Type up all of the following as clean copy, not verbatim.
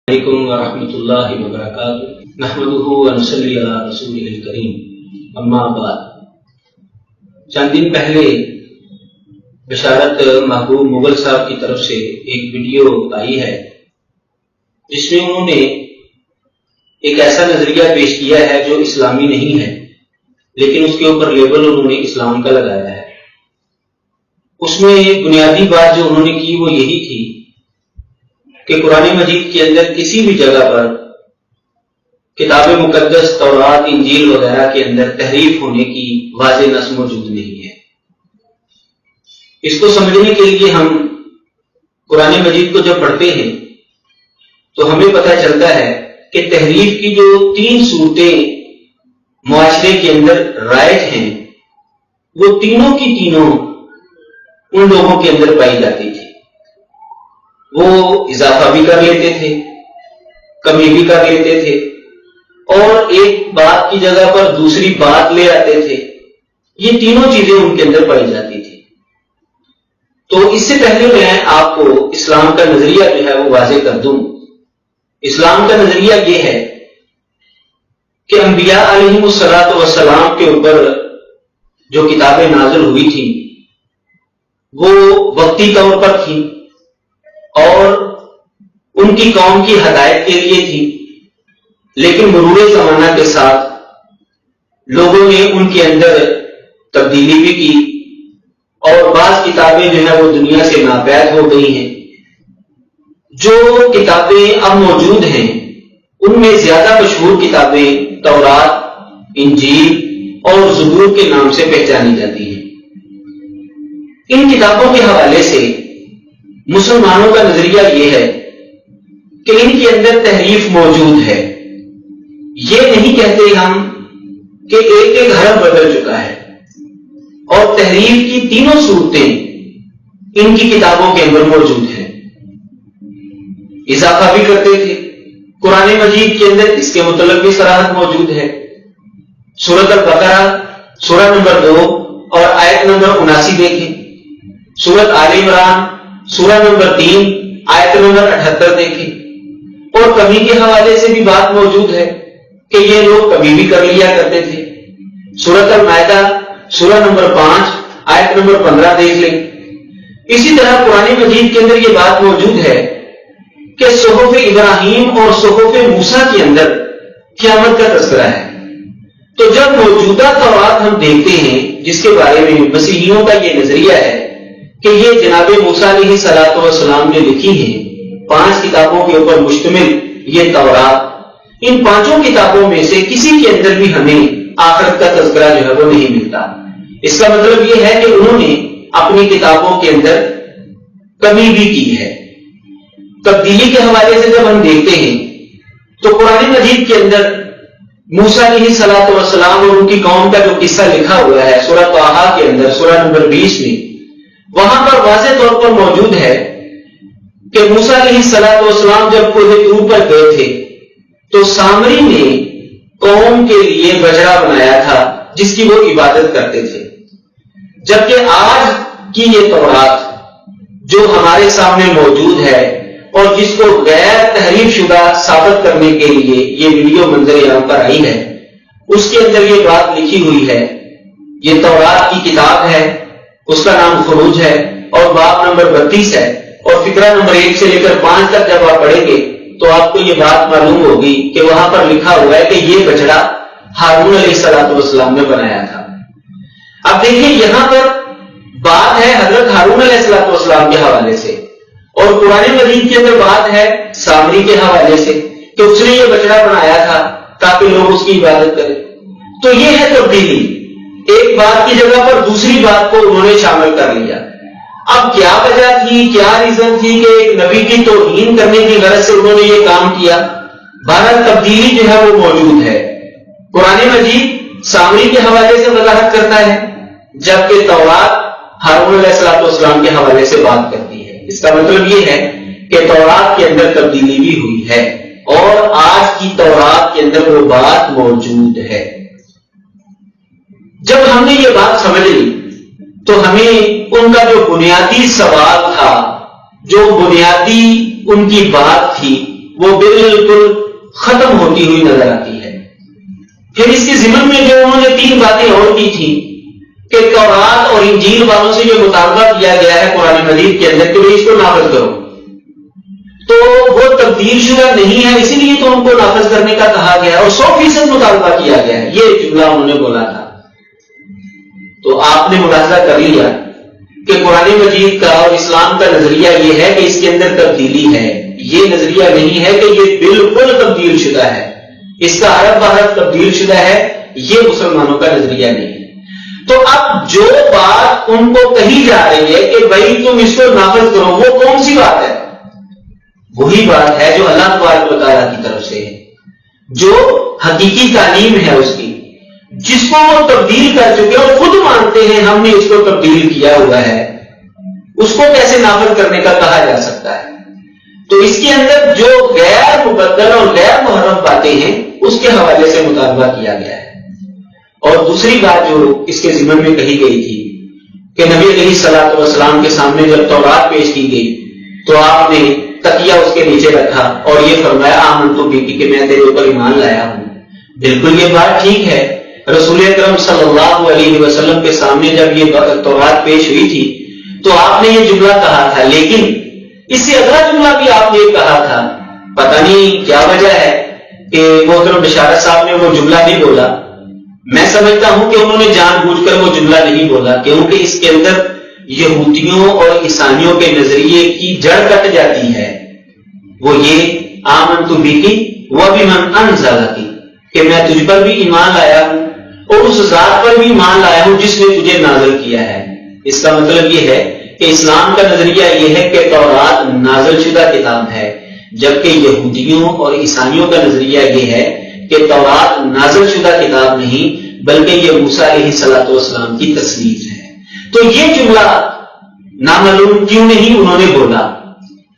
علیکم ورحمۃ اللہ وبرکاتہ نحمدہ ونصلی علی رسولہ الکریم اما بعد۔ چند دن پہلے بشارت محبوب مغل صاحب کی طرف سے ایک ویڈیو آئی ہے جس میں انہوں نے ایک ایسا نظریہ پیش کیا ہے جو اسلامی نہیں ہے، لیکن اس کے اوپر لیبل انہوں نے اسلام کا لگایا ہے۔ اس میں بنیادی بات جو انہوں نے کی وہ یہی تھی کہ قرآن مجید کے اندر کسی بھی جگہ پر کتاب مقدس تورات انجیل وغیرہ کے اندر تحریف ہونے کی واضح نص موجود نہیں ہے۔ اس کو سمجھنے کے لیے ہم قرآن مجید کو جب پڑھتے ہیں تو ہمیں پتہ چلتا ہے کہ تحریف کی جو 3 صورتیں معاشرے کے اندر رائج ہیں وہ تینوں کی تینوں ان لوگوں کے اندر پائی جاتی تھی۔ وہ اضافہ بھی کر لیتے تھے، کمی بھی کر لیتے تھے، اور ایک بات کی جگہ پر دوسری بات لے آتے تھے۔ یہ تینوں چیزیں ان کے اندر پائی جاتی تھی۔ تو اس سے پہلے میں آپ کو اسلام کا نظریہ جو ہے وہ واضح کر دوں۔ اسلام کا نظریہ یہ ہے کہ انبیاء علیہم الصلوۃ والسلام کے اوپر جو کتابیں نازل ہوئی تھیں وہ وقتی طور پر تھیں اور ان کی قوم کی ہدایت کے لیے تھی، لیکن مرور زمانہ کے ساتھ لوگوں نے ان کے اندر تبدیلی بھی کی اور بعض کتابیں جو ہے وہ دنیا سے ناپید ہو گئی ہیں۔ جو کتابیں اب موجود ہیں ان میں زیادہ مشہور کتابیں تورات، انجیل اور زبور کے نام سے پہچانی جاتی ہیں۔ ان کتابوں کے حوالے سے مسلمانوں کا نظریہ یہ ہے کہ ان کے اندر تحریف موجود ہے۔ یہ نہیں کہتے ہم کہ ایک ایک حرف بدل چکا ہے، اور تحریف کی تینوں صورتیں ان کی کتابوں کے اندر موجود ہیں۔ اضافہ بھی کرتے تھے۔ قرآن مجید کے اندر اس کے متعلق بھی صراحت موجود ہے۔ سورۃ البقرہ سورہ نمبر 2 اور آیت نمبر 79 دیکھیں۔ سورۃ آل عمران سورہ نمبر 3 آیت نمبر 78 دیکھیں۔ اور کمی کے حوالے سے بھی بات موجود ہے کہ یہ لوگ کمی بھی کر لیا کرتے تھے۔ سورۃ المائدہ سورہ نمبر 5 آیت نمبر 15 دیکھ لیں۔ اسی طرح قرآن مجید کے اندر یہ بات موجود ہے کہ صحف ابراہیم اور صحف موسیٰ کے اندر قیامت کا تذکرہ ہے۔ تو جب موجودہ تورات ہم دیکھتے ہیں جس کے بارے میں مسیحیوں کا یہ نظریہ ہے کہ یہ جناب موسیٰ علیہ السلام نے لکھی ہے، 5 کتابوں کے اوپر مشتمل یہ تورات، ان 5 کتابوں میں سے کسی کے اندر بھی ہمیں آخرت کا تذکرہ جو ہے وہ نہیں ملتا۔ اس کا مطلب یہ ہے کہ انہوں نے اپنی کتابوں کے اندر کمی بھی کی ہے۔ تبدیلی کے حوالے سے جب ہم دیکھتے ہیں تو قرآن مجید کے اندر موسیٰ علیہ السلام اور ان کی قوم کا جو قصہ لکھا ہوا ہے سورہ طٰہٰ کے اندر سورہ نمبر 20 میں، وہاں پر واضح طور پر موجود ہے کہ موسیٰ علیہ السلام جب کوہ طور پر گئے تھے تو سامری نے قوم کے لیے بجرا بنایا تھا جس کی وہ عبادت کرتے تھے، جبکہ آج کی یہ تورات جو ہمارے سامنے موجود ہے اور جس کو غیر تحریف شدہ ثابت کرنے کے لیے یہ ویڈیو منظر عام پر آئی ہے، اس کے اندر یہ بات لکھی ہوئی ہے۔ یہ تورات کی کتاب ہے، اس کا نام خروج ہے اور باب نمبر 32 ہے، اور فقرہ نمبر 1 سے لے کر 5 تک جب آپ پڑھیں گے تو آپ کو یہ بات معلوم ہوگی کہ وہاں پر لکھا ہوا ہے کہ یہ بچڑا ہارون علیہ السلام نے بنایا تھا۔ اب دیکھیں یہاں پر بات ہے حضرت ہارون علیہ السلام کے حوالے سے، اور قرآن مجید کے اندر بات ہے سامری کے حوالے سے کہ اس نے یہ بچڑا بنایا تھا تاکہ لوگ اس کی عبادت کریں۔ تو یہ ہے تبدیلی، ایک بات کی جگہ پر دوسری بات کو انہوں نے شامل کر لیا۔ اب کیا وجہ تھی، کیا ریزن تھی کہ ایک نبی کی توہین کرنے کی غرض سے انہوں نے یہ کام کیا؟ بہرحال تبدیلی جو ہے وہ موجود ہے۔ قرآن مجید سامری کے حوالے سے وضاحت کرتا ہے، جبکہ تورات ہارون علیہ السلام کے حوالے سے بات کرتی ہے۔ اس کا مطلب یہ ہے کہ تورات کے اندر تبدیلی بھی ہوئی ہے اور آج کی تورات کے اندر وہ بات موجود ہے۔ جب ہم نے یہ بات سمجھ لی تو ہمیں ان کا جو بنیادی سوال تھا، جو بنیادی ان کی بات تھی، وہ بالکل ختم ہوتی ہوئی نظر آتی ہے۔ پھر اس کے ضمن میں جو انہوں نے 3 باتیں اور کی تھی کہ تورات اور انجیل والوں سے جو مطالبہ کیا گیا ہے قرآن مجید کے اندر کہ اس کو نافذ کرو، تو وہ تبدیل شدہ نہیں ہے، اسی لیے تو ان کو نافذ کرنے کا کہا گیا اور 100% مطالبہ کیا گیا ہے، یہ جملہ انہوں نے بولا تھا۔ تو آپ نے ملاحظہ کر لیا کہ قرآن مجید کا اور اسلام کا نظریہ یہ ہے کہ اس کے اندر تبدیلی ہے، یہ نظریہ نہیں ہے کہ یہ بالکل تبدیل شدہ ہے، اس کا حرف بحرف تبدیل شدہ ہے، یہ مسلمانوں کا نظریہ نہیں ہے۔ تو اب جو بات ان کو کہی جا رہی ہے کہ بھائی تم اس کو نافذ کرو، وہ کون سی بات ہے؟ وہی بات ہے جو اللہ تبارک و تعالیٰ کی طرف سے ہے، جو حقیقی تعلیم ہے اس کی، جس کو وہ تبدیل کر چکے اور خود مانتے ہیں ہم نے اس کو تبدیل کیا ہوا ہے، اس کو کیسے نافذ کرنے کا کہا جا سکتا ہے؟ تو اس کے اندر جو غیر مبدل اور غیر محرف باتیں ہیں اس کے حوالے سے مطالبہ کیا گیا ہے۔ اور دوسری بات جو اس کے ضمن میں کہی گئی تھی کہ نبی علیہ الصلوۃ والسلام کے سامنے جب تورات پیش کی گئی تو آپ نے تکیہ اس کے نیچے رکھا اور یہ فرمایا آمنت بک کہ میں تیرے اوپر ایمان لایا ہوں۔ بالکل یہ بات ٹھیک ہے، رسول اکرم صلی اللہ علیہ وسلم کے سامنے جب یہ تورات پیش ہوئی تھی تو آپ نے یہ جملہ کہا تھا، لیکن اس سے اگلا جملہ بھی آپ نے کہا تھا، پتہ نہیں کیا وجہ ہے کہ محترم بشارت صاحب نے وہ جملہ نہیں بولا۔ میں سمجھتا ہوں کہ انہوں نے جان بوجھ کر وہ جملہ نہیں بولا، کیونکہ اس کے اندر یہودیوں اور عیسائیوں کے نظریے کی جڑ کٹ جاتی ہے۔ وہ یہ آمنت بک وبمن انزل کی کہ میں تجھ پر بھی ایمان لایا ہوں اور اس ذات پر بھی ایمان لایا ہوں جس نے تجھے نازل کیا ہے۔ اس کا مطلب یہ ہے کہ اسلام کا نظریہ یہ ہے کہ تورات نازل شدہ کتاب ہے، جبکہ یہودیوں اور عیسائیوں کا نظریہ یہ ہے کہ تورات نازل شدہ کتاب نہیں بلکہ یہ موسیٰ علیہ الصلوۃ والسلام کی تصنیف ہے۔ تو یہ جملہ نامعلوم کیوں نہیں انہوں نے بولا،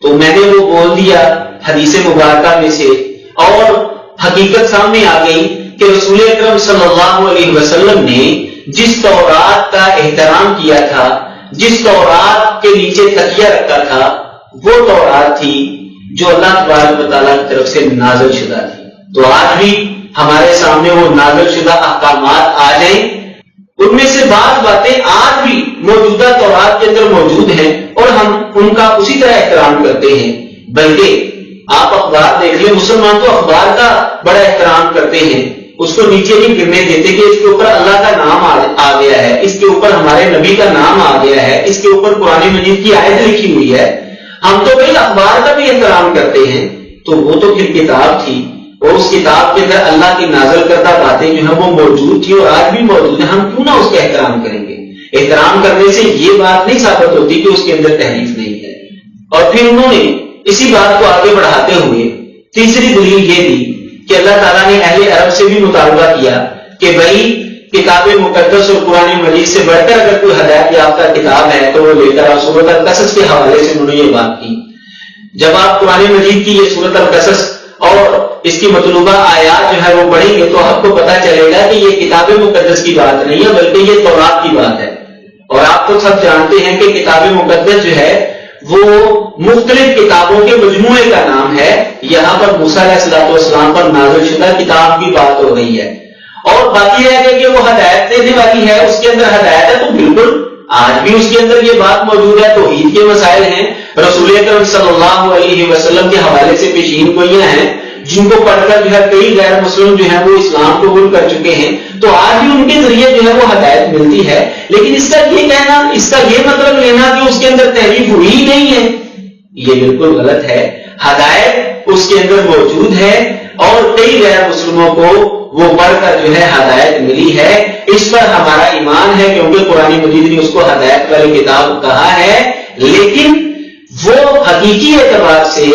تو میں نے وہ بول دیا حدیث مبارکہ میں سے، اور حقیقت سامنے آ گئی کہ رسول اکرم صلی اللہ علیہ وسلم نے جس تورات کا احترام کیا تھا، جس تورات کے نیچے تکیہ رکھا تھا، وہ تورات تھی جو اللہ تبارک و تعالیٰ کی طرف سے نازل شدہ تھی۔ تو آج بھی ہمارے سامنے وہ نازل شدہ احکامات آ جائیں، ان میں سے بعض باتیں آج بھی موجودہ تورات کے اندر موجود ہیں اور ہم ان کا اسی طرح احترام کرتے ہیں۔ بلکہ آپ اخبار دیکھ لیں، مسلمان تو اخبار کا بڑا احترام کرتے ہیں، اس کو نیچے نہیں گرنے دیتے کہ اس کے اوپر اللہ کا نام آ گیا ہے، اس کے اوپر ہمارے نبی کا نام آ گیا ہے، اس کے اوپر قرآن مجید کی آیت لکھی ہوئی ہے۔ ہم تو بھائی اخبار کا بھی احترام کرتے ہیں، تو وہ تو پھر کتاب تھی اور اس کتاب کے اندر اللہ کی نازل کردہ باتیں جو ہیں وہ موجود تھی اور آج بھی موجود ہیں، ہم کیوں نہ اس کا احترام کریں گے؟ احترام کرنے سے یہ بات نہیں ثابت ہوتی کہ اس کے اندر تحریف نہیں ہے۔ اور پھر انہوں نے اسی بات کو آگے بڑھاتے ہوئے تیسری دلیل یہ دی کہ اللہ تعالیٰ نے اہل عرب سے بھی مطالبہ کیا کہ بھائی کتاب مقدس اور قرآن مجید سے بڑھ کر اگر کوئی ہدایت یافتہ کتاب ہے تو وہ لے کر سورۃ القصص کے حوالے سے انہوں نے یہ بات کی۔ جب آپ قرآن مجید کی یہ سورۃ القصص اور اس کی مطلوبہ آیات جو ہے وہ پڑھیں گے تو آپ کو پتا چلے گا کہ یہ کتاب مقدس کی بات نہیں ہے بلکہ یہ تورات کی بات ہے۔ اور آپ تو سب جانتے ہیں کہ کتاب مقدس جو ہے وہ مختلف کتابوں کے مجموعے کا نام ہے، یہاں پر موسیٰ علیہ السلام پر نازل شدہ کتاب کی بات ہو رہی ہے۔ اور باقی رہ گئی کہ وہ ہدایت دینے والی ہے، اس کے اندر ہدایت ہے، تو بالکل آج بھی اس کے اندر یہ بات موجود ہے۔ توحید کے مسائل ہیں، رسول اکرم صلی اللہ علیہ وسلم کے حوالے سے پیشین گوئیاں ہیں جن کو پڑھ کر جو ہے کئی غیر مسلم جو ہے وہ اسلام قبول کر چکے ہیں، تو آج بھی ان کے ذریعے جو ہے وہ ہدایت ملتی ہے۔ لیکن اس کا یہ کہنا، اس کا یہ مطلب لینا کہ اس کے اندر تحریف ہوئی ہی نہیں ہے، یہ بالکل غلط ہے۔ ہدایت اس کے اندر موجود ہے اور کئی غیر مسلموں کو وہ پڑھ کر جو ہے ہدایت ملی ہے، اس پر ہمارا ایمان ہے کیونکہ قرآن مجید نے اس کو ہدایت والی کتاب کہا ہے۔ لیکن وہ حقیقی اعتبار سے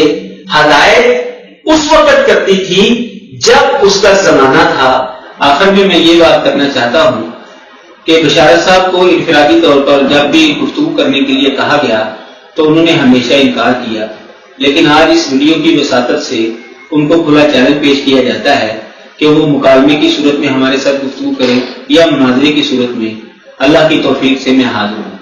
ہدایت اس وقت کرتی تھی جب اس کا زمانہ تھا۔ آخر میں یہ بات کرنا چاہتا ہوں کہ بشارت صاحب کو انفرادی طور پر جب بھی گفتگو کرنے کے لیے کہا گیا تو انہوں نے ہمیشہ انکار کیا، لیکن آج اس ویڈیو کی وساطت سے ان کو کھلا چیلنج پیش کیا جاتا ہے کہ وہ مکالمے کی صورت میں ہمارے ساتھ گفتگو کریں یا مناظرے کی صورت میں۔ اللہ کی توفیق سے میں حاضر ہوں،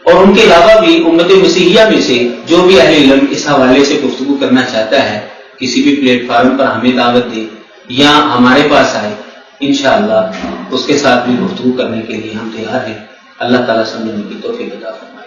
اور ان کے علاوہ بھی امت مسیحیہ میں سے جو بھی اہل علم اس حوالے سے گفتگو کرنا چاہتا ہے کسی بھی پلیٹ فارم پر ہمیں دعوت دے یا ہمارے پاس آئے، انشاءاللہ اس کے ساتھ بھی گفتگو کرنے کے لیے ہم تیار ہیں۔ اللہ تعالیٰ سمجھنے کی توفیق عطا فرمائے۔